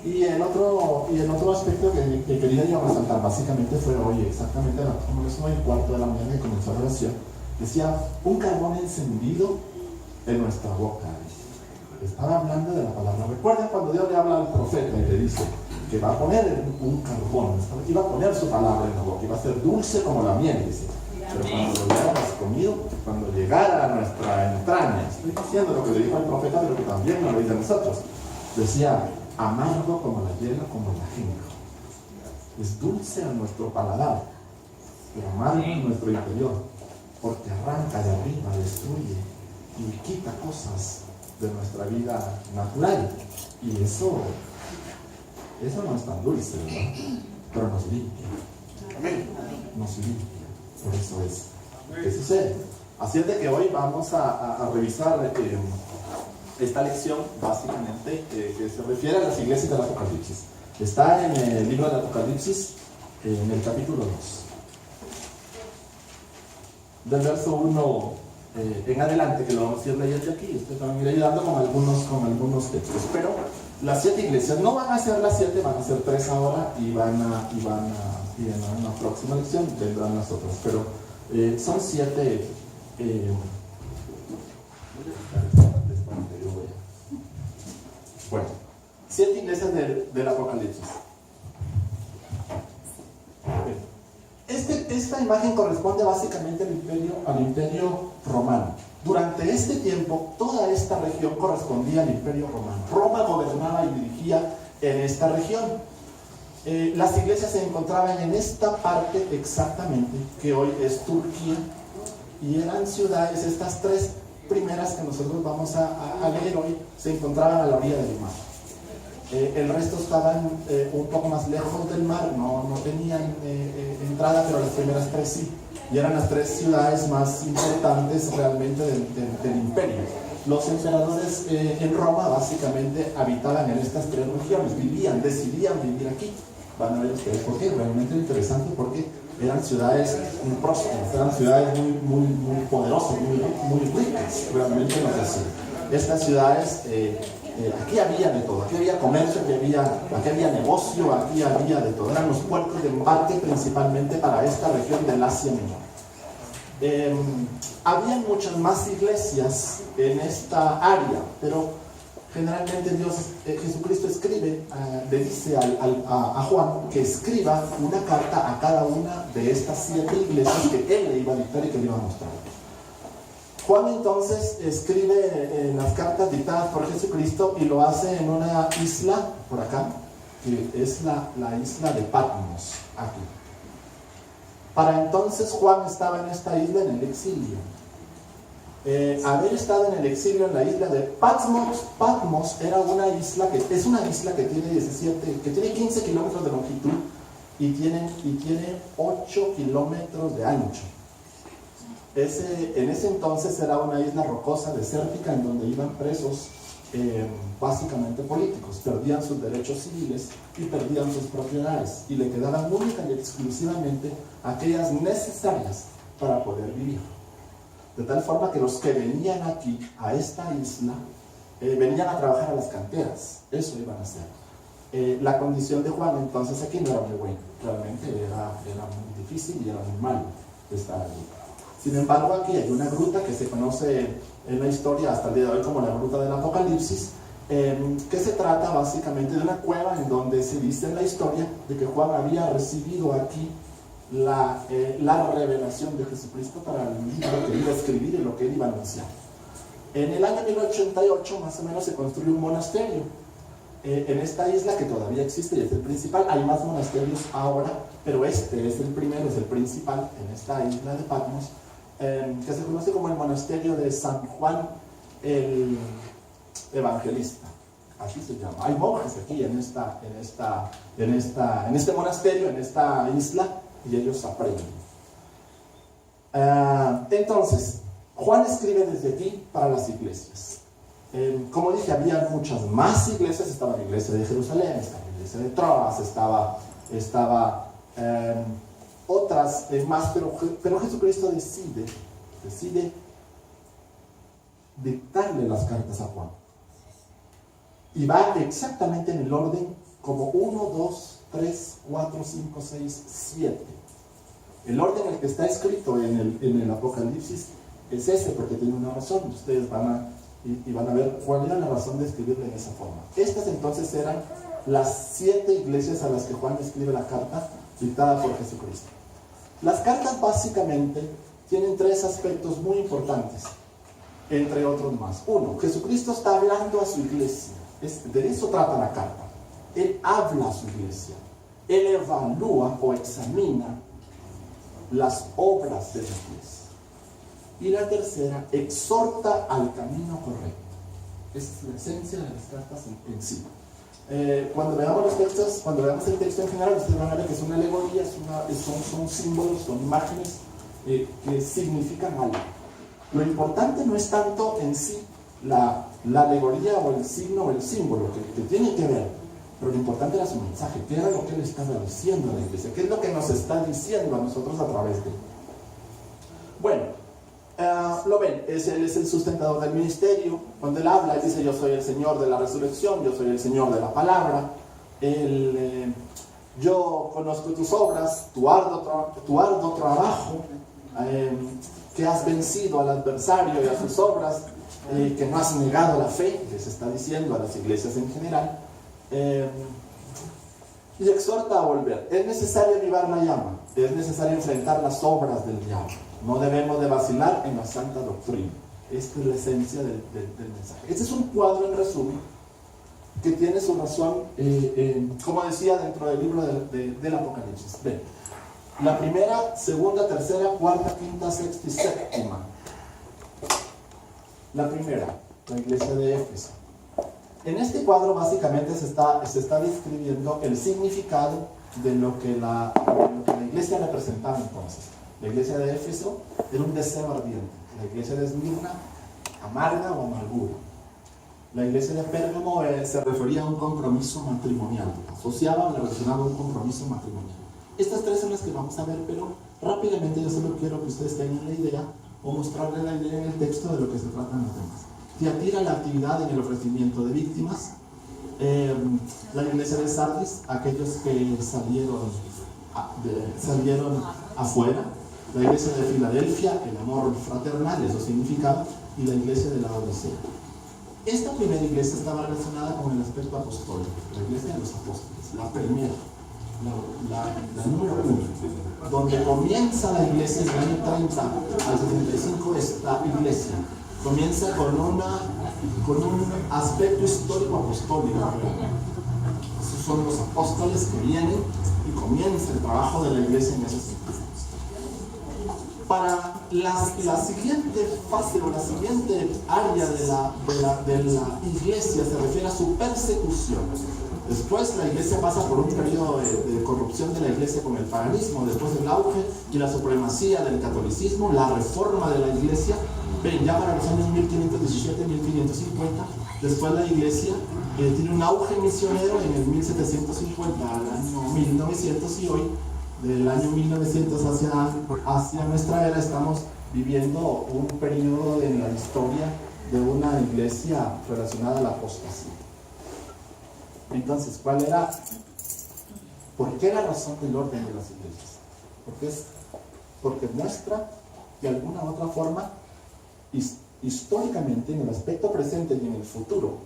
Y el otro aspecto que quería yo resaltar básicamente fue hoy, exactamente como las 9:15 de la mañana que comenzó la oración, decía, un carbón encendido en nuestra boca. Estaba hablando de la palabra. Recuerden cuando Dios le habla al profeta y le dice que va a poner un carbón, iba a poner su palabra en la boca, iba a ser dulce como la miel, dice. Pero cuando lo hubiéramos comido, cuando llegara a nuestra entraña, estoy diciendo lo que le dijo al profeta, pero que también lo dice a nosotros, decía, amargo como la hielo, como el ajenjo. Es dulce a nuestro paladar, pero amargo en nuestro interior, porque arranca de arriba, destruye y quita cosas de nuestra vida natural. Y eso no es tan dulce, ¿verdad? Pero nos limpia. Nos limpia. Por eso es. ¿Qué sucede? Así es de que hoy vamos a revisar esta lección, básicamente, que se refiere a las iglesias del Apocalipsis. Está en el libro del Apocalipsis, en el capítulo 2. Del verso 1 en adelante, que lo vamos a ir leyendo aquí. Ustedes van a ir ayudando con algunos textos. Pero las 7 iglesias no van a ser las 7, van a ser 3 ahora y y en una próxima lección vendrán las otras. Pero son 7. Bueno, 7 iglesias del Apocalipsis. Esta imagen corresponde básicamente al imperio romano. Durante este tiempo, toda esta región correspondía al imperio romano. Roma gobernaba y dirigía en esta región. Las iglesias se encontraban en esta parte exactamente, que hoy es Turquía, y eran ciudades, estas 3 primeras que nosotros vamos a leer hoy, se encontraban a la orilla del mar. El resto estaban un poco más lejos del mar, no tenían entrada, pero las primeras 3 sí. Y eran las 3 ciudades más importantes realmente del imperio. Los emperadores en Roma básicamente habitaban en estas 3 regiones, decidían vivir aquí. Van a ver ustedes por qué, realmente interesante, porque eran ciudades muy prósperas, eran ciudades muy poderosas, muy ricas, realmente lo que hacían. Estas ciudades, aquí había de todo, aquí había comercio, aquí había negocio, aquí había de todo. Eran los puertos de embarque principalmente para esta región del Asia Menor. Había muchas más iglesias en esta área, pero generalmente Jesucristo escribe, le dice a Juan que escriba una carta a cada una de estas 7 iglesias que él le iba a dictar y que le iba a mostrar. Juan entonces escribe las cartas dictadas por Jesucristo y lo hace en una isla por acá, que es la isla de Patmos, aquí. Para entonces Juan estaba en esta isla en el exilio. Haber estado en el exilio en la isla de Patmos era una isla que tiene 15 kilómetros de longitud y tiene 8 kilómetros de ancho. En ese entonces era una isla rocosa, desértica, en donde iban presos básicamente políticos. Perdían sus derechos civiles y perdían sus propiedades y le quedaban única y exclusivamente aquellas necesarias para poder vivir. De tal forma que los que venían aquí, a esta isla, venían a trabajar a las canteras. Eso iban a hacer. La condición de Juan entonces aquí no era muy buena. Realmente era muy difícil y era muy malo estar allí. Sin embargo, aquí hay una gruta que se conoce en la historia hasta el día de hoy como la gruta del Apocalipsis, que se trata básicamente de una cueva en donde se dice en la historia de que Juan había recibido aquí la revelación de Jesucristo para el libro que iba a escribir y lo que él iba a anunciar. En el año 1088 más o menos se construyó un monasterio en esta isla que todavía existe y es el principal. Hay más monasterios ahora, pero este es el primero, es el principal en esta isla de Patmos, que se conoce como el monasterio de San Juan el Evangelista. Así se llama. Hay monjes aquí en este monasterio, en esta isla, y ellos aprenden. Entonces, Juan escribe desde aquí para las iglesias. Como dije, había muchas más iglesias. Estaba la iglesia de Jerusalén, estaba la iglesia de Troas, estaba otras más, pero Jesucristo decide dictarle las cartas a Juan. Y va exactamente en el orden como 1, 2, 3, 4, 5, 6, 7. El orden en el que está escrito en el Apocalipsis es ese, porque tiene una razón. Ustedes van a ver cuál era la razón de escribirle en esa forma. Estas entonces eran las 7 iglesias a las que Juan escribe la carta dictada por Jesucristo. Las cartas básicamente tienen 3 aspectos muy importantes, entre otros más. Uno, Jesucristo está hablando a su iglesia. De eso trata la carta. Él habla a su iglesia. Él evalúa o examina las obras de la iglesia. Y la tercera, exhorta al camino correcto. Esa es la esencia de las cartas en sí. Cuando veamos los textos, cuando veamos el texto en general, ustedes van a ver que es una alegoría, son símbolos, son imágenes que significan algo. Lo importante no es tanto en sí la alegoría o el signo o el símbolo que tiene que ver, pero lo importante era su mensaje. ¿Qué era lo que él estaba diciendo a la iglesia? ¿Qué es lo que nos está diciendo a nosotros a través de él? Bueno, lo ven, él es el sustentador del ministerio. Cuando él habla, él dice: yo soy el Señor de la resurrección, yo soy el Señor de la palabra. Yo conozco tus obras, tu arduo trabajo, que has vencido al adversario y a sus obras, que no has negado la fe, que se está diciendo a las iglesias en general. Y exhorta a volver. Es necesario avivar la llama, es necesario enfrentar las obras del diablo. No debemos de vacilar en la santa doctrina. Esta es la esencia del mensaje. Este es un cuadro en resumen que tiene su razón, como decía, dentro del libro del Apocalipsis. Ven, la primera, segunda, tercera, cuarta, quinta, sexta y séptima. La primera, la iglesia de Éfeso. En este cuadro básicamente se está describiendo el significado de lo que la iglesia representaba entonces. La iglesia de Éfeso era un deseo ardiente. La iglesia de Esmirna, amarga o amargura. La iglesia de Pérgamo se refería a un compromiso matrimonial. Asociaba o relacionaba un compromiso matrimonial. Estas 3 son las que vamos a ver, pero rápidamente yo solo quiero que ustedes tengan la idea o mostrarles la idea en el texto de lo que se tratan los temas. Tiatira, la actividad en el ofrecimiento de víctimas. La iglesia de Sardis, aquellos que salieron afuera. La iglesia de Filadelfia, el amor fraternal, eso significaba. Y la iglesia de la Odisea. Esta primera iglesia estaba relacionada con el aspecto apostólico, la iglesia de los apóstoles, la primera, la número 1, donde comienza la iglesia en el año 30 al 75. Esta iglesia comienza con un aspecto histórico apostólico. Esos son los apóstoles que vienen y comienza el trabajo de la iglesia en esos tiempos. Para la siguiente fase o la siguiente área de la iglesia se refiere a su persecución. Después la iglesia pasa por un periodo de corrupción de la iglesia con el paganismo, después el auge y la supremacía del catolicismo, la reforma de la iglesia. Ven, ya para los años 1517, 1550, después la iglesia tiene un auge misionero en el 1750 al año 1900, y hoy, del año 1900 hacia nuestra era, estamos viviendo un periodo en la historia de una iglesia relacionada a la apostasía. Entonces, ¿por qué la razón del orden de las iglesias? Porque muestra de alguna u otra forma, históricamente, en el aspecto presente y en el futuro,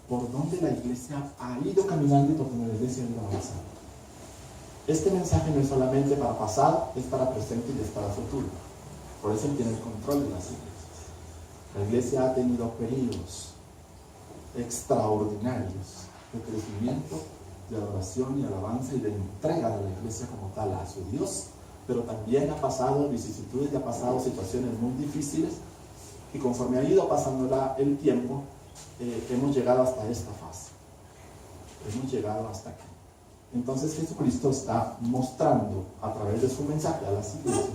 por donde la iglesia ha ido caminando y por donde la iglesia ha ido avanzando. Este mensaje no es solamente para pasado, es para presente y es para futuro. Por eso él tiene el control de las iglesias. La iglesia ha tenido periodos extraordinarios de crecimiento, de adoración y alabanza y de entrega de la iglesia como tal a su Dios, pero también ha pasado vicisitudes y ha pasado situaciones muy difíciles, y conforme ha ido pasando el tiempo, hemos llegado hasta esta fase. Hemos llegado hasta aquí. Entonces Jesucristo está mostrando a través de su mensaje a las iglesias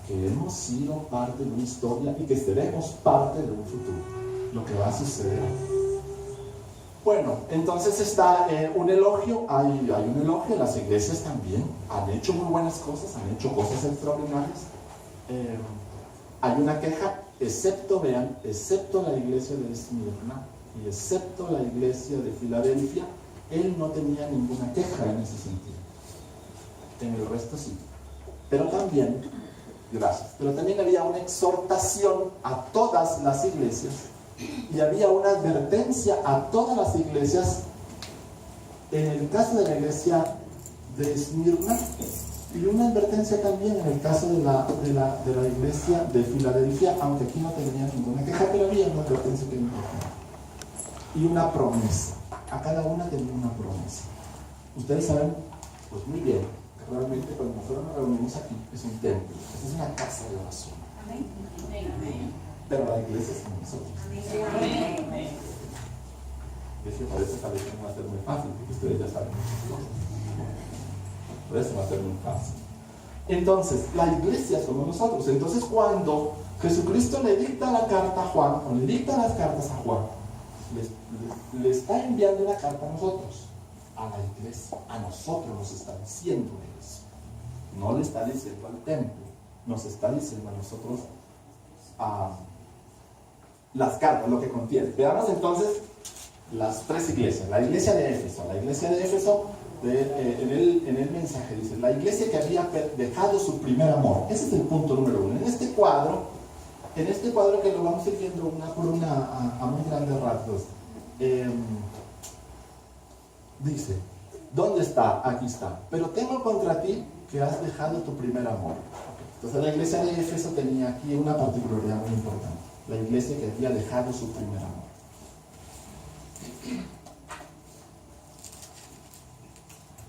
que hemos sido parte de una historia y que seremos parte de un futuro, lo que va a suceder. Bueno, entonces está un elogio, hay un elogio. Las iglesias también han hecho muy buenas cosas, han hecho cosas extraordinarias. Hay una queja, excepto la iglesia de Esmirna, y excepto la iglesia de Filadelfia, él no tenía ninguna queja en ese sentido. En el resto sí. Pero también, pero también había una exhortación a todas las iglesias y había una advertencia a todas las iglesias en el caso de la iglesia de Esmirna y una advertencia también en el caso de la iglesia de Filadelfia, aunque aquí no tenía ninguna queja, pero había una advertencia que era importante. Y una promesa. A cada una tenía una promesa. Ustedes saben, pues muy bien, que realmente cuando nosotros nos reunimos aquí es un templo, es una casa de oración. Amén. Pero la iglesia es como nosotros. Amén. Es que parece que no va a ser muy fácil, porque ustedes ya saben. Por eso va a ser muy fácil. Entonces, la iglesia somos nosotros. Entonces, cuando Jesucristo le dicta la carta a Juan, o le dicta las cartas a Juan, le está enviando una carta a nosotros, a la iglesia, a nosotros nos está diciendo eso. No le está diciendo al templo, nos está diciendo a nosotros las cartas, lo que contiene. Veamos entonces las tres iglesias. La iglesia de Éfeso. La iglesia de Éfeso, en el mensaje dice, la iglesia que había dejado su primer amor. Ese es el punto número uno. En este cuadro que lo vamos a ir viendo una por una a muy grandes rasgos, dice, ¿dónde está? Aquí está. Pero tengo contra ti que has dejado tu primer amor. Entonces la iglesia de Éfeso tenía aquí una particularidad muy importante. La iglesia que había dejado su primer amor.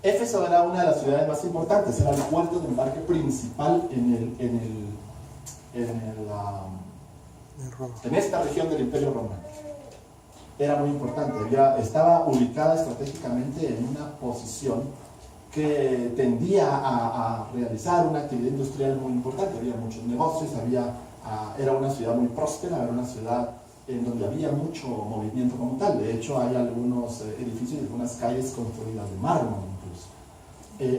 Éfeso era una de las ciudades más importantes, era el puerto de embarque principal en esta región del Imperio Romano. Era muy importante, estaba ubicada estratégicamente en una posición que tendía a realizar una actividad industrial muy importante. Había muchos negocios, era una ciudad muy próspera, era una ciudad en donde había mucho movimiento como tal. De hecho, hay algunos edificios y algunas calles construidas de mármol incluso.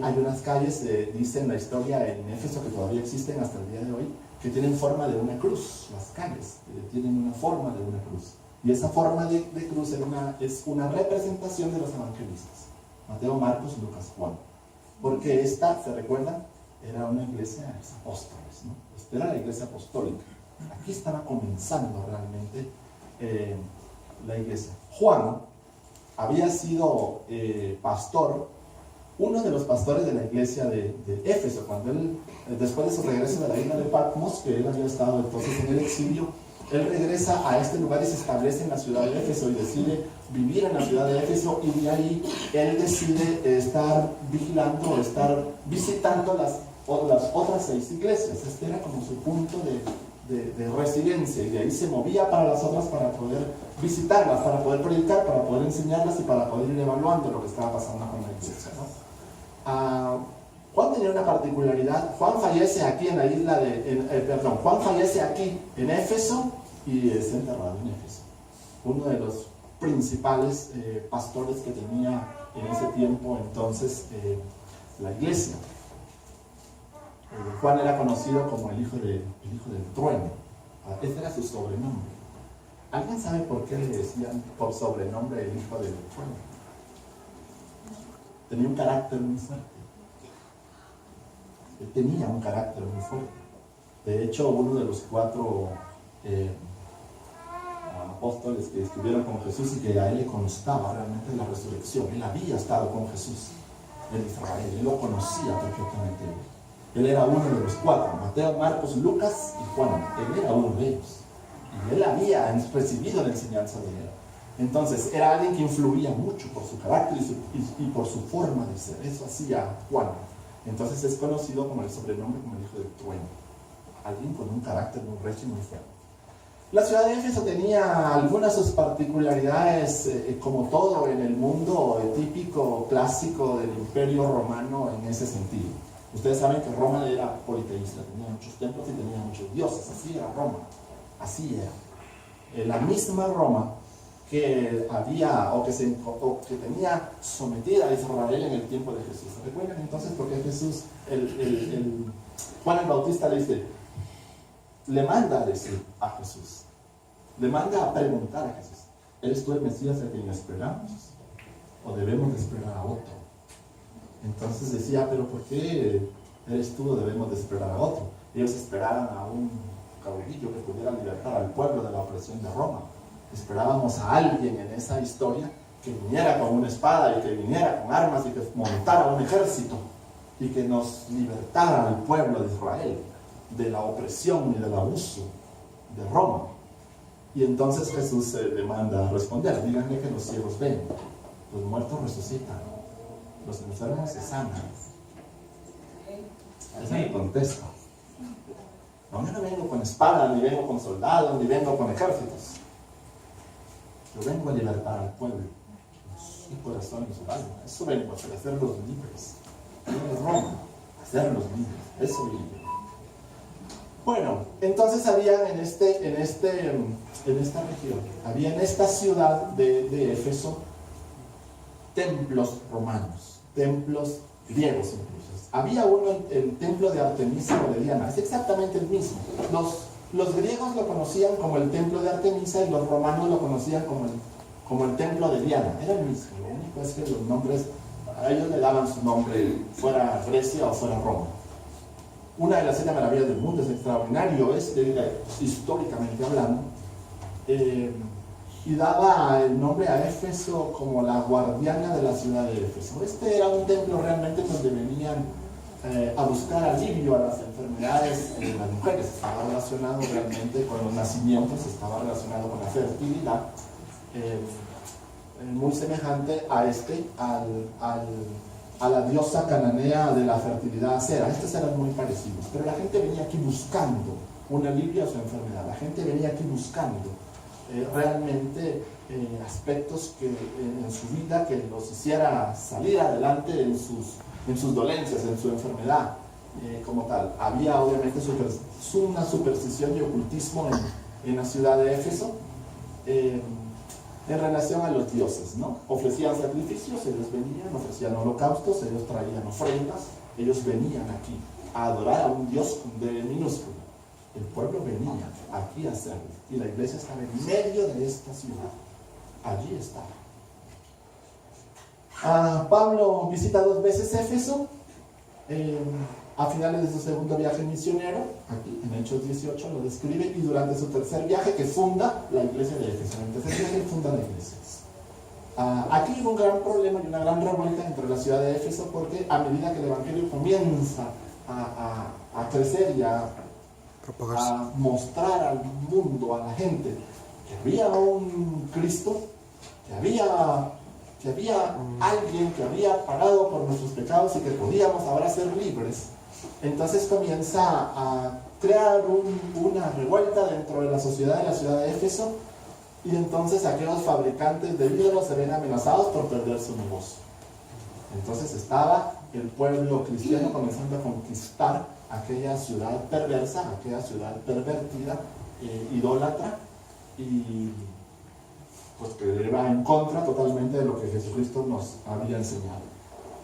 Hay unas calles, dice en la historia en Éfeso, que todavía existen hasta el día de hoy, que tienen forma de una cruz. Las calles tienen una forma de una cruz. Y esa forma de cruz es una representación de los evangelistas. Mateo, Marcos, Lucas, Juan. Porque esta, ¿se recuerdan? Era una iglesia de los apóstoles, ¿no? Esta era la iglesia apostólica. Aquí estaba comenzando realmente la iglesia. Juan había sido pastor, uno de los pastores de la iglesia de Éfeso, cuando él, después de su regreso de la isla de Patmos, que él había estado entonces en el exilio, él regresa a este lugar y se establece en la ciudad de Éfeso y decide vivir en la ciudad de Éfeso, y de ahí él decide estar vigilando, estar visitando las otras 6 iglesias. Este era como su punto de residencia, y de ahí se movía para las otras para poder visitarlas, para poder predicar, para poder enseñarlas y para poder ir evaluando lo que estaba pasando con la iglesia, ¿no? Juan tenía una particularidad. Juan fallece aquí en la isla Juan fallece aquí en Éfeso y es enterrado en Éfeso. Uno de los principales pastores que tenía en ese tiempo entonces la iglesia. Juan era conocido como el hijo del trueno. Ese era su sobrenombre. ¿Alguien sabe por qué le decían por sobrenombre el hijo del trueno? Tenía un carácter muy fuerte. Él tenía un carácter muy fuerte. De hecho, uno de los 4 apóstoles que estuvieron con Jesús y que a él le constaba realmente la resurrección, él había estado con Jesús en Israel, él lo conocía perfectamente. Él era uno de los 4, Mateo, Marcos, Lucas y Juan. Él era uno de ellos. Y él había recibido la enseñanza de él. Entonces, era alguien que influía mucho por su carácter y por su forma de ser. Eso hacía Juan. Entonces es conocido como el sobrenombre, como el hijo del trueno. Alguien con un carácter muy recio y muy fuerte. La ciudad de Éfeso tenía algunas de sus particularidades, como todo en el mundo típico, clásico del Imperio Romano en ese sentido. Ustedes saben que Roma era politeísta, tenía muchos templos y tenía muchos dioses. Así era Roma. Así era. La misma Roma que había o que tenía sometida a Israel en el tiempo de Jesús. ¿Recuerdan entonces por qué Jesús, Juan el Bautista le manda a decir a Jesús, le manda a preguntar a Jesús? ¿eres tú el Mesías a quien esperamos? ¿O debemos de esperar a otro? Entonces decía, pero ¿por qué eres tú o debemos de esperar a otro? Ellos esperaban a un caudillo que pudiera libertar al pueblo de la opresión de Roma. Esperábamos a alguien en esa historia que viniera con una espada y que viniera con armas y que montara un ejército y que nos libertara al pueblo de Israel de la opresión y del abuso de Roma. Y entonces Jesús se demanda responder: díganle que los ciegos ven, los muertos resucitan, los enfermos se sanan. Esa es mi contesta. No, yo no vengo con espada, ni vengo con soldados, ni vengo con ejércitos. Yo vengo a libertar al pueblo, su corazón y su alma. Eso vengo a hacerlos libres. De Roma, hacerlos libres. Eso vengo. Bueno, entonces había en esta región, había en esta ciudad de Éfeso templos romanos, templos griegos incluso. Había uno, el templo de Artemisa o de Diana, es exactamente el mismo. Los griegos lo conocían como el templo de Artemisa y los romanos lo conocían como el templo de Diana. Era el mismo, lo único es que los nombres, a ellos le daban su nombre, fuera Grecia o fuera Roma. Una de las 7 maravillas del mundo, es extraordinario, históricamente hablando, y daba el nombre a Éfeso como la guardiana de la ciudad de Éfeso. Este era un templo realmente donde venían a buscar alivio a las enfermedades de las mujeres. Estaba relacionado realmente con los nacimientos, estaba relacionado con la fertilidad, muy semejante a la diosa cananea de la fertilidad Acera. Estos eran muy parecidos, pero la gente venía aquí buscando un alivio a su enfermedad. La gente venía aquí buscando realmente aspectos que en su vida que los hiciera salir adelante en sus dolencias, en su enfermedad como tal. Había obviamente una superstición y ocultismo en la ciudad de Éfeso en relación a los dioses, ¿no? Ofrecían sacrificios, ellos venían, ofrecían holocaustos, ellos traían ofrendas, ellos venían aquí a adorar a un dios de minúsculo. El pueblo venía aquí a hacerlo, y la iglesia estaba en medio de esta ciudad. Allí estaba. Pablo visita 2 veces Éfeso, a finales de su segundo viaje misionero, aquí en Hechos 18 lo describe, y durante su tercer viaje que funda la iglesia de Éfeso. En el tercer viaje funda la iglesia. Aquí hubo un gran problema y una gran revuelta entre la ciudad de Éfeso, porque a medida que el evangelio comienza a crecer y a mostrar al mundo, a la gente, que había un Cristo, que había alguien que había pagado por nuestros pecados y que podíamos ahora ser libres, entonces comienza a crear una revuelta dentro de la sociedad de la ciudad de Éfeso, y entonces aquellos fabricantes de ídolos se ven amenazados por perder su negocio. Entonces estaba el pueblo cristiano comenzando a conquistar aquella ciudad perversa, aquella ciudad pervertida, idólatra, y pues que iba en contra totalmente de lo que Jesucristo nos había enseñado.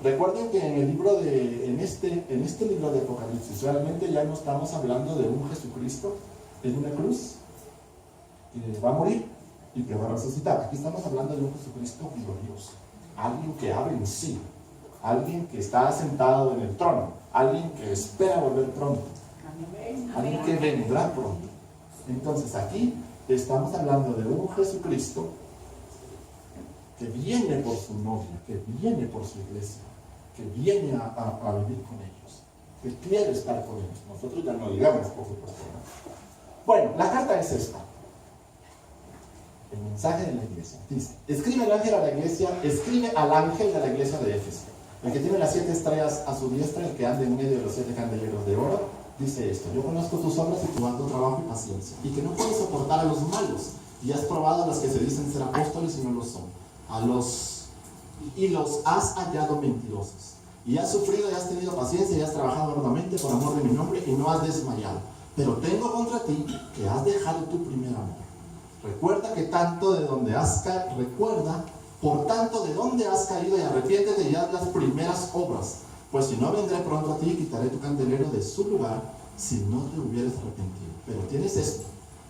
Recuerden que en este libro de Apocalipsis realmente ya no estamos hablando de un Jesucristo en una cruz que va a morir y que va a resucitar. Aquí estamos hablando de un Jesucristo glorioso, alguien que ha vencido, alguien que está sentado en el trono, alguien que espera volver pronto, alguien que vendrá pronto. Entonces aquí estamos hablando de un Jesucristo que viene por su novia, que viene por su iglesia, que viene a vivir con ellos, que quiere estar con ellos. Nosotros ya no digamos, por supuesto. Bueno, la carta es esta. El mensaje de la iglesia. Dice: escribe al ángel de la iglesia de Éfeso, el que tiene las 7 estrellas a su diestra, el que anda en medio de los 7 candeleros de oro, dice esto: yo conozco tus obras y tu arduo trabajo y paciencia, y que no puedes soportar a los malos, y has probado a los que se dicen ser apóstoles y no lo son, y los has hallado mentirosos, y has sufrido y has tenido paciencia y has trabajado arduamente por amor de mi nombre y no has desmayado. Pero tengo contra ti que has dejado tu primer amor. Recuerda por tanto de dónde has caído, y arrepiéntete y haz las primeras obras, pues si no, vendré pronto a ti y quitaré tu candelero de su lugar si no te hubieras arrepentido. Pero tienes esto,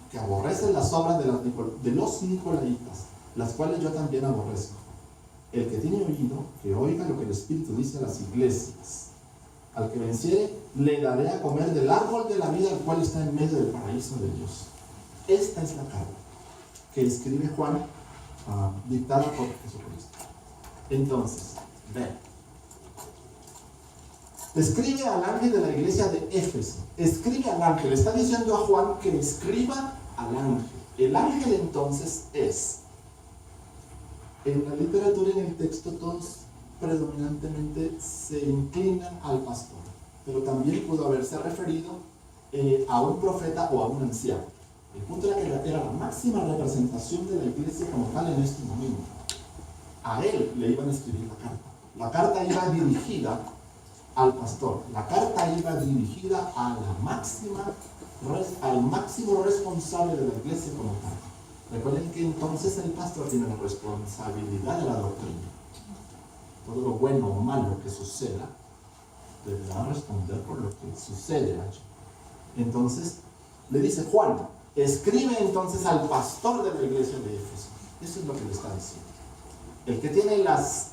que aborreces las obras de los nicolaitas, las cuales yo también aborrezco. El que tiene oído, que oiga lo que el Espíritu dice a las iglesias. Al que venciere, le daré a comer del árbol de la vida, el cual está en medio del paraíso de Dios. Esta es la carta que escribe Juan, dictada por Jesucristo. Entonces, ven. Escribe al ángel de la iglesia de Éfeso. Escribe al ángel. Está diciendo a Juan que escriba al ángel. El ángel entonces es. En la literatura y en el texto todos predominantemente se inclinan al pastor, pero también pudo haberse referido a un profeta o a un anciano. El punto era que era la máxima representación de la iglesia como tal en este momento. A él le iban a escribir la carta. La carta iba dirigida al pastor. La carta iba dirigida a al máximo responsable de la iglesia como tal. Recuerden que entonces el pastor tiene la responsabilidad de la doctrina. Todo lo bueno o malo que suceda, deberá responder por lo que sucede allí. Entonces, le dice Juan, escribe entonces al pastor de la iglesia de Éfeso. Eso es lo que le está diciendo. El que tiene las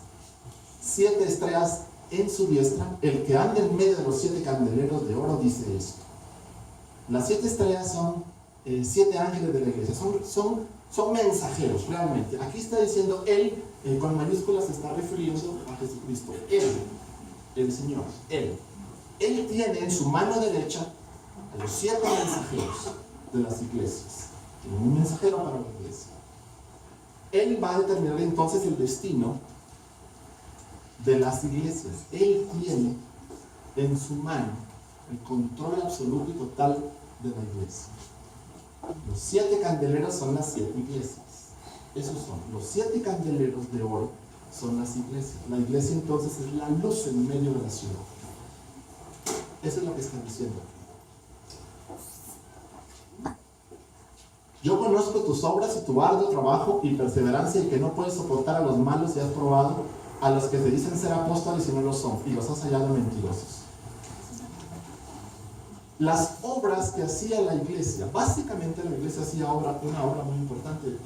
7 estrellas en su diestra, el que anda en medio de los 7 candeleros de oro, dice esto. Las 7 estrellas son 7 ángeles de la iglesia, son mensajeros realmente. Aquí está diciendo él, con mayúsculas se está refiriendo a Jesucristo. Él, el Señor, él tiene en su mano derecha a los 7 mensajeros de las iglesias. Tiene un mensajero para la iglesia. Él va a determinar entonces el destino de las iglesias. Él tiene en su mano el control absoluto y total de la iglesia. Los 7 candeleros son las 7 iglesias. Esos son, los 7 candeleros de oro son las iglesias. La iglesia entonces es la luz en medio de la ciudad. Eso es lo que están diciendo. Yo conozco tus obras y tu arduo trabajo y perseverancia, y que no puedes soportar a los malos, y has probado a los que se dicen ser apóstoles y no lo son, y los has hallado mentirosos. Las obras que hacía la iglesia, básicamente la iglesia hacía una obra muy importante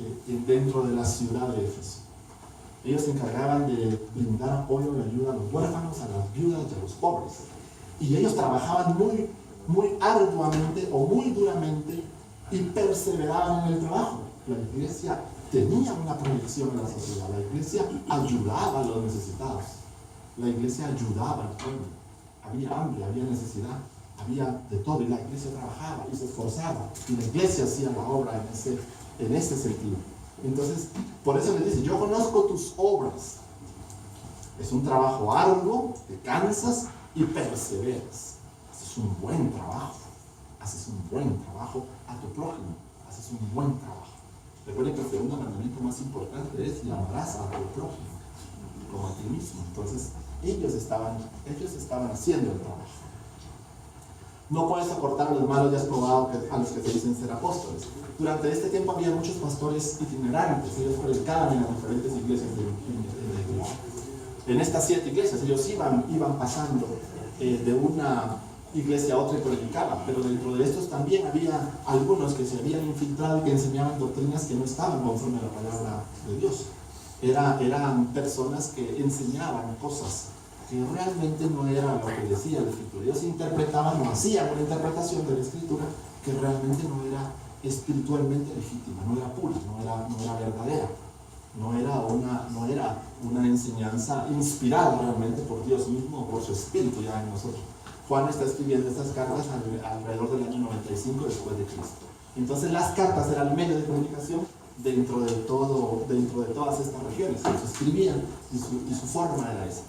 dentro de la ciudad de Éfeso. Ellos se encargaban de brindar apoyo y ayuda a los huérfanos, a las viudas y a los pobres. Y ellos trabajaban muy arduamente o muy duramente y perseveraban en el trabajo. La iglesia tenía una proyección en la sociedad. La iglesia ayudaba a los necesitados. La iglesia ayudaba al pueblo. Había hambre, había necesidad, había de todo, y la iglesia trabajaba y se esforzaba, y la iglesia hacía la obra en ese sentido. Entonces, por eso le dice, yo conozco tus obras. Es un trabajo arduo, te cansas y perseveras. Haces un buen trabajo. Haces un buen trabajo a tu prójimo. Haces un buen trabajo. Recuerden que el segundo mandamiento más importante es: y amarás a tu prójimo como a ti mismo. Entonces, ellos estaban haciendo el trabajo. No puedes soportar a los malos, ya has probado a los que te dicen ser apóstoles. Durante este tiempo había muchos pastores itinerantes. Ellos predicaban en las diferentes iglesias en estas 7 iglesias. Ellos iban pasando de una iglesia a otra y predicaban, pero dentro de estos también había algunos que se habían infiltrado y que enseñaban doctrinas que no estaban conforme a la palabra de Dios. Eran personas que enseñaban cosas que realmente no era lo que decía la Escritura. Ellos interpretaban o hacían una interpretación de la Escritura que realmente no era espiritualmente legítima, no era pura, no era verdadera, no era una enseñanza inspirada realmente por Dios mismo o por su Espíritu ya en nosotros. Juan está escribiendo estas cartas alrededor del año 95 después de Cristo. Entonces las cartas eran el medio de comunicación dentro de todas estas regiones. Ellos escribían y su forma era esa,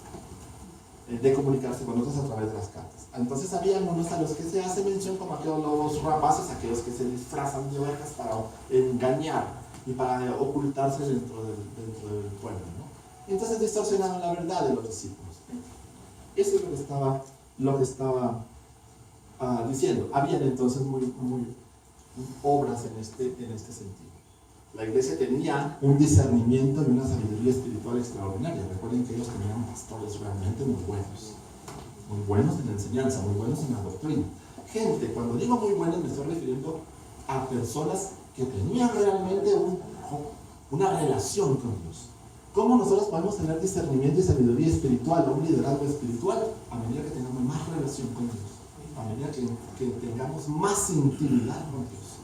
de comunicarse con otros a través de las cartas. Entonces había unos a los que se hace mención como aquellos lobos rapaces, aquellos que se disfrazan de ovejas para engañar y para ocultarse dentro del pueblo, ¿no? Entonces distorsionaban la verdad de los discípulos. Eso es lo que estaba diciendo. Habían entonces muy obras en este sentido. La iglesia tenía un discernimiento y una sabiduría espiritual extraordinaria. Recuerden que ellos tenían pastores realmente muy buenos en la enseñanza, muy buenos en la doctrina. Gente, cuando digo muy buenos me estoy refiriendo a personas que tenían realmente una relación con Dios. ¿Cómo nosotros podemos tener discernimiento y sabiduría espiritual, un liderazgo espiritual? A medida que tengamos más relación con Dios, a medida que tengamos más intimidad con Dios.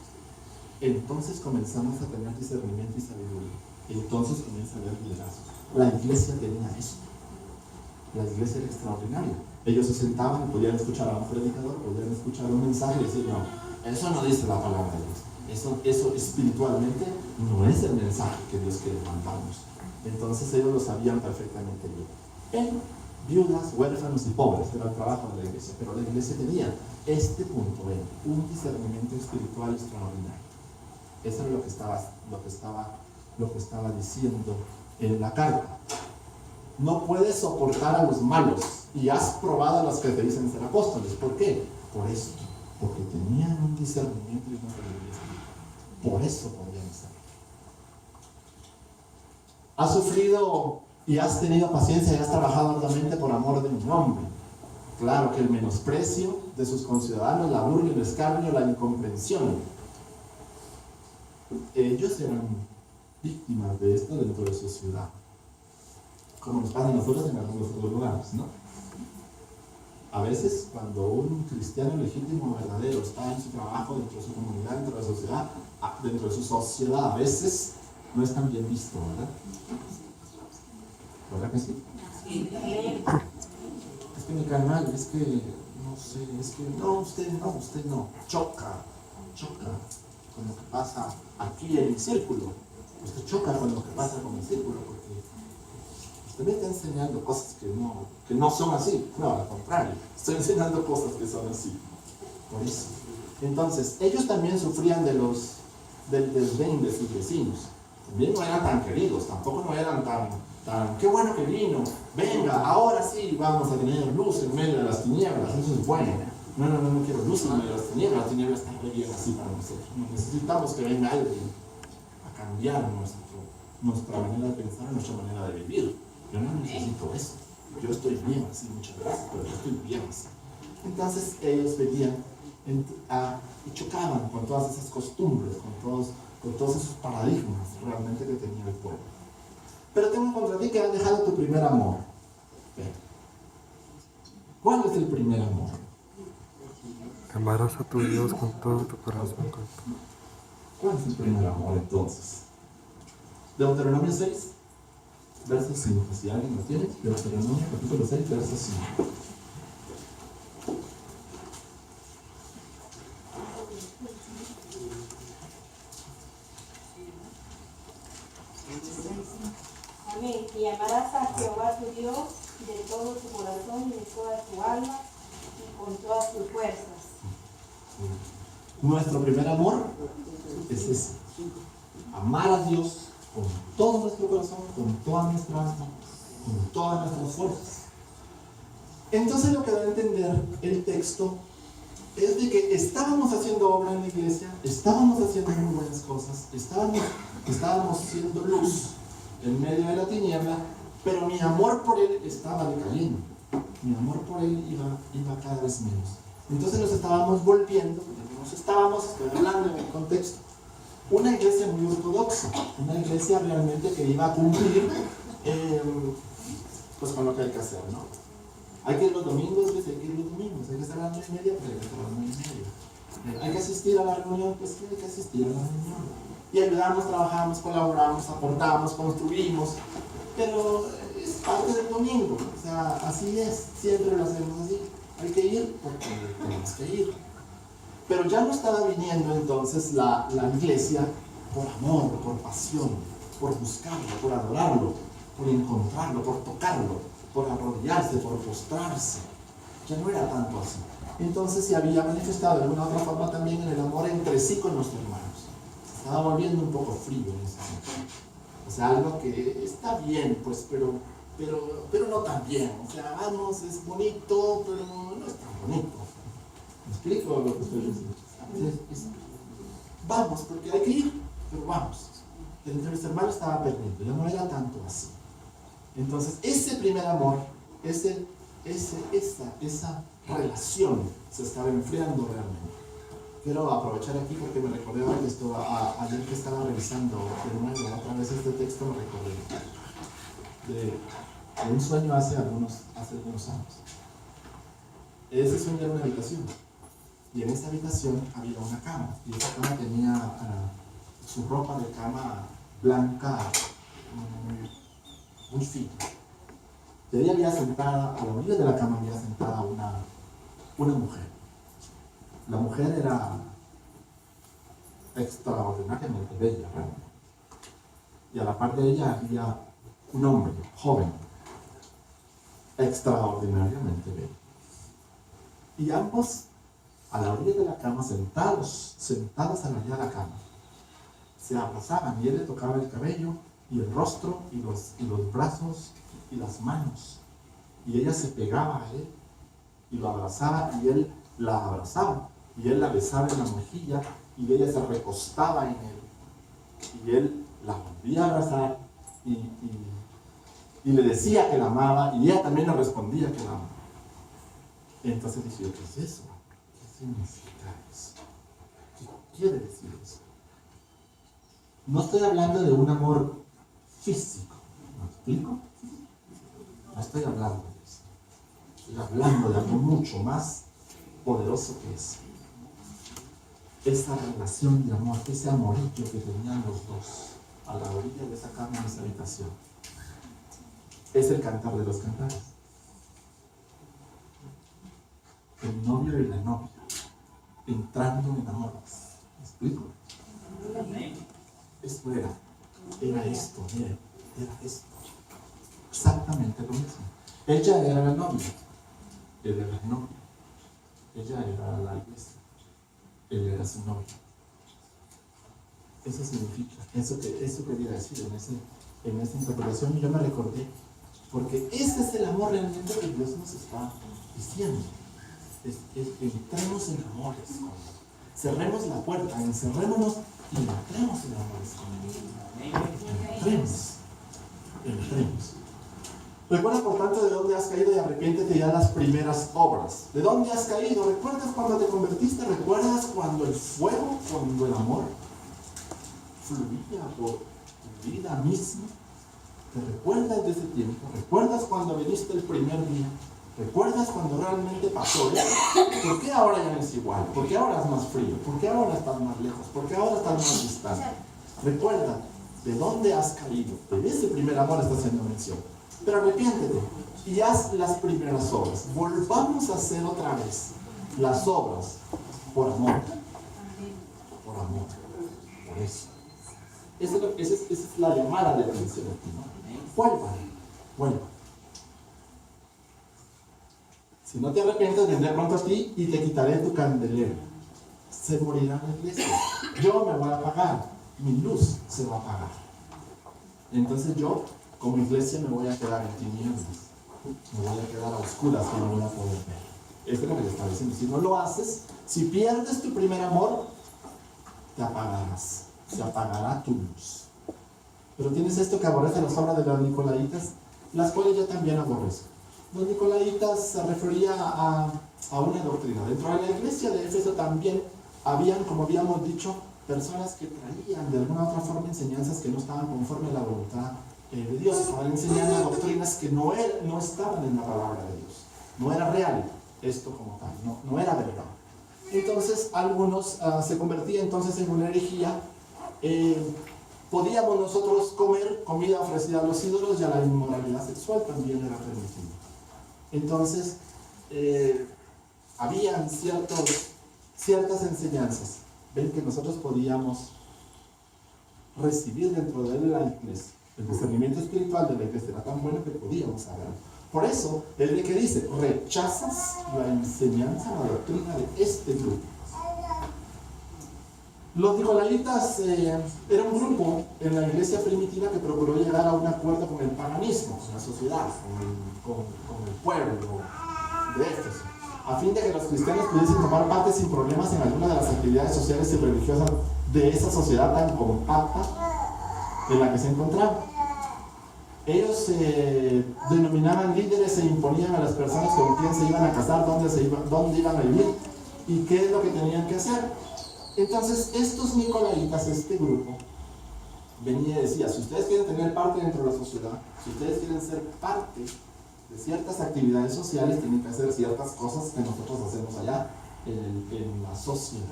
Entonces comenzamos a tener discernimiento y sabiduría. Entonces comienza a haber liderazgo. La iglesia tenía eso. La iglesia era extraordinaria. Ellos se sentaban y podían escuchar a un predicador, podían escuchar un mensaje y decir, no, eso no dice la palabra de Dios. Eso espiritualmente no es el mensaje que Dios quiere mandarnos. Entonces ellos lo sabían perfectamente bien. En viudas, huérfanos y pobres era el trabajo de la iglesia, pero la iglesia tenía este punto, un discernimiento espiritual extraordinario. Eso es lo que estaba diciendo en la carta. No puedes soportar a los malos y has probado a los que te dicen ser apóstoles. ¿Por qué? Por esto, porque tenían un discernimiento y una sabiduría espiritual. Por eso podían ser. Has sufrido y has tenido paciencia y has trabajado arduamente por amor de mi nombre. Claro que el menosprecio de sus conciudadanos, la burla, el escarnio, la incomprensión. Ellos eran víctimas de esto dentro de su ciudad, como nos pasa a nosotros en algunos otros lugares, ¿no? A veces, cuando un cristiano legítimo verdadero está en su trabajo, dentro de su comunidad, dentro de su sociedad, a veces no es tan bien visto, ¿verdad? ¿Verdad que sí? Es que me cae mal, es que no sé, es que no, usted no. Choca con lo que pasa aquí en el círculo. Usted choca con lo que pasa con el círculo, porque usted me está enseñando cosas que no son así. No, al contrario, estoy enseñando cosas que son así. Por eso. Entonces, ellos también sufrían del desdén de sus vecinos. También no eran tan queridos, tampoco no eran tan qué bueno que vino, venga, ahora sí vamos a tener luz en medio de las tinieblas, eso es bueno. No quiero luz en medio de las tinieblas están bien así para nosotros. Necesitamos que venga alguien a cambiar nuestra manera de pensar, nuestra manera de vivir. Yo no necesito eso, yo estoy bien así, muchas gracias, pero yo estoy bien así. Entonces ellos venían y chocaban con todas esas costumbres, con todos esos paradigmas realmente que tenía el pueblo. Pero tengo contra ti que has dejado tu primer amor. ¿Cuál es el primer amor? Amarás a tu Dios con todo tu corazón. ¿Cuál es el primer amor entonces? Deuteronomio 6, verso 5. Si alguien lo tiene, Deuteronomio capítulo 6, verso 5. Amén. Y amarás a Jehová tu Dios de todo tu corazón y de toda tu alma y con todas tus fuerzas. Nuestro primer amor es ese. Amar a Dios con todo nuestro corazón, con toda nuestra alma, con todas nuestras fuerzas. Entonces lo que da a entender el texto es de que estábamos haciendo obra en la iglesia, estábamos haciendo muy buenas cosas, estábamos siendo luz en medio de la tiniebla, pero mi amor por él estaba decayendo. Mi amor por él iba cada vez menos. Entonces nos estábamos volviendo, estoy hablando en el contexto, una iglesia muy ortodoxa, una iglesia realmente que iba a cumplir pues con lo que hay que hacer, ¿no? Hay que ir los domingos, pues hay que ir los domingos, hay que estar a las 9:30, pues hay que estar a las 9:30. Hay que asistir a la reunión, pues hay que asistir a la reunión. Y ayudamos, trabajamos, colaboramos, aportamos, construimos, pero es parte del domingo, o sea, así es, siempre lo hacemos así. Hay que ir porque tenemos que ir. Pero ya no estaba viniendo entonces la iglesia por amor, por pasión, por buscarlo, por adorarlo, por encontrarlo, por tocarlo, por arrodillarse, por postrarse. Ya no era tanto así. Entonces se había manifestado de alguna otra forma también en el amor entre sí con nuestros hermanos. Se estaba volviendo un poco frío en ese sentido. O sea, algo que está bien, pues, pero no tan bien. O sea, vamos, es bonito, pero no es tan bonito. ¿Me explico lo que estoy diciendo? Vamos, porque hay que ir, pero vamos. Entre los hermanos estaba perdiendo, ya no era tanto así. Entonces, ese primer amor, esa relación se estaba enfriando realmente. quiero aprovechar aquí porque me recordé ahora de esto, ayer que estaba revisando de nuevo otra vez este texto, me recordé de un sueño hace algunos años. Ese sueño era una habitación, y en esa habitación había una cama, y esa cama tenía su ropa de cama blanca, muy fina. Y ahí había sentada, a la orilla de la cama había sentada una mujer. La mujer era extraordinariamente bella, realmente. Y a la par de ella había un hombre joven, extraordinariamente bello. Y ambos, a la orilla de la cama, sentados a la orilla de la cama, se abrazaban, y él le tocaba el cabello y el rostro y los brazos y las manos. Y ella se pegaba a él y lo abrazaba, y él la abrazaba, y él la besaba en la mejilla, y ella se recostaba en él, y él la volvía a abrazar y le decía que la amaba, y ella también le respondía que la amaba. Entonces dije yo, ¿qué es eso? ¿Qué significa eso? ¿Qué quiere decir eso? No estoy hablando de un amor físico, ¿me explico? No estoy hablando de eso. Estoy hablando de algo mucho más poderoso que eso. Esa relación de amor, ese amorillo que tenían los dos a la orilla de esa cama en esa habitación, es el cantar de los cantares. El novio y la novia entrando en amor. ¿Me explico? Esto era esto, era esto. Exactamente lo mismo. Ella era la novia, él era el novio. Ella era la iglesia, él era su novio. Eso significa, eso quería decir en esa interpretación, y yo me recordé, porque ese es el amor realmente que Dios nos está diciendo. Entremos en amores con Él. Cerremos la puerta, encerrémonos y entremos en amores con Él. Entremos. Recuerda, por tanto, de dónde has caído y arrepiéntete ya de las primeras obras. ¿De dónde has caído? ¿Recuerdas cuando te convertiste? ¿Recuerdas cuando el fuego, cuando el amor fluía por tu vida misma? ¿Te recuerdas de ese tiempo? ¿Recuerdas cuando viniste el primer día? ¿Recuerdas cuando realmente pasó eso? ¿Por qué ahora ya no es igual? ¿Por qué ahora es más frío? ¿Por qué ahora estás más lejos? ¿Por qué ahora estás más distante? Recuerda de dónde has caído. De ese primer amor está haciendo mención. Pero arrepiéntete y haz las primeras obras. Volvamos a hacer otra vez las obras por amor. Por amor. Por eso. Esa es la llamada de atención aquí, ¿no? Vuelva. Si no te arrepientes, vendré pronto a ti y te quitaré tu candelero. Se morirá la iglesia. Yo me voy a apagar. Mi luz se va a apagar. Entonces yo, como iglesia, me voy a quedar en tinieblas. Me voy a quedar a oscuras que no voy a poder ver. Esto es lo que le está diciendo. Si no lo haces, si pierdes tu primer amor, te apagarás. Se apagará tu luz. Pero tienes esto que aborrece las obras de los nicolaitas, las cuales yo también aborrezco. Los nicolaitas se refería a una doctrina. Dentro de la iglesia de Éfeso también habían, como habíamos dicho, personas que traían de alguna otra forma enseñanzas que no estaban conforme a la voluntad de Dios. Estaban enseñando doctrinas que no estaban en la palabra de Dios. No era real esto como tal, no era verdad. Entonces algunos se convertían entonces en una herejía. Podíamos nosotros comer comida ofrecida a los ídolos, y a la inmoralidad sexual también era permitido. Entonces, habían ciertas enseñanzas, ven, que nosotros podíamos recibir dentro de la iglesia. El discernimiento espiritual de la iglesia era tan bueno que podíamos saber. Por eso, el que dice, rechazas la enseñanza, la doctrina de este grupo. Los nicolaitas eran un grupo en la iglesia primitiva que procuró llegar a un acuerdo con el paganismo, con la sociedad, con el pueblo de Éfeso, a fin de que los cristianos pudiesen tomar parte sin problemas en alguna de las actividades sociales y religiosas de esa sociedad tan compacta en la que se encontraban. Ellos se denominaban líderes e imponían a las personas con quién se iban a casar, dónde iban a vivir y qué es lo que tenían que hacer. Entonces, estos nicolaitas, este grupo, venía y decía, si ustedes quieren tener parte dentro de la sociedad, si ustedes quieren ser parte de ciertas actividades sociales, tienen que hacer ciertas cosas que nosotros hacemos allá en la sociedad.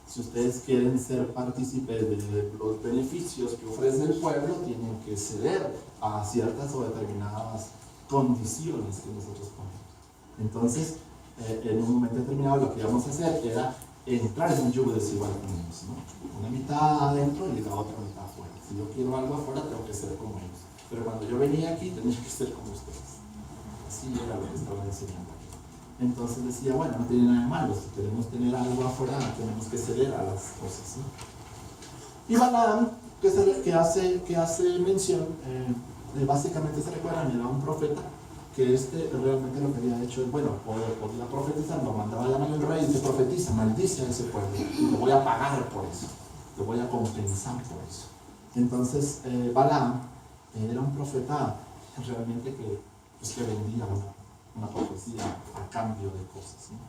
Si ustedes quieren ser partícipes de los beneficios que ofrece el pueblo, tienen que ceder a ciertas o determinadas condiciones que nosotros ponemos. Entonces, en un momento determinado lo que íbamos a hacer era entrar en un yugo desigual con ellos, ¿no? Una mitad adentro y la otra mitad afuera. Si yo quiero algo afuera, tengo que ser como ellos. Pero cuando yo venía aquí, tenía que ser como ustedes. Así era lo que estaba enseñando aquí. Entonces decía, bueno, no tiene nada de malo, si queremos tener algo afuera, tenemos que ceder a las cosas, ¿no? Y Balaam, que hace mención, básicamente se recuerdan, era un profeta, que realmente lo que había hecho es, bueno, podía profetizar, lo mandaba a llamar al rey y dice, profetiza, maldice a ese pueblo, y te voy a pagar por eso, te voy a compensar por eso. Entonces, Balaam era un profeta realmente que vendía una profecía a cambio de cosas, ¿no?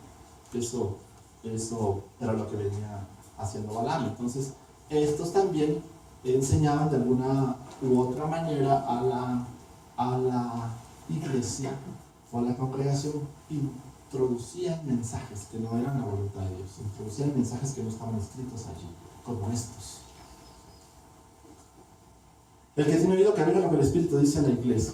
Eso era lo que venía haciendo Balaam. Entonces, estos también enseñaban de alguna u otra manera a la iglesia o a la congregación, introducían mensajes que no eran la voluntad de Dios, introducían mensajes que no estaban escritos allí, como estos. El que tiene oído que oiga lo que el Espíritu dice a la iglesia.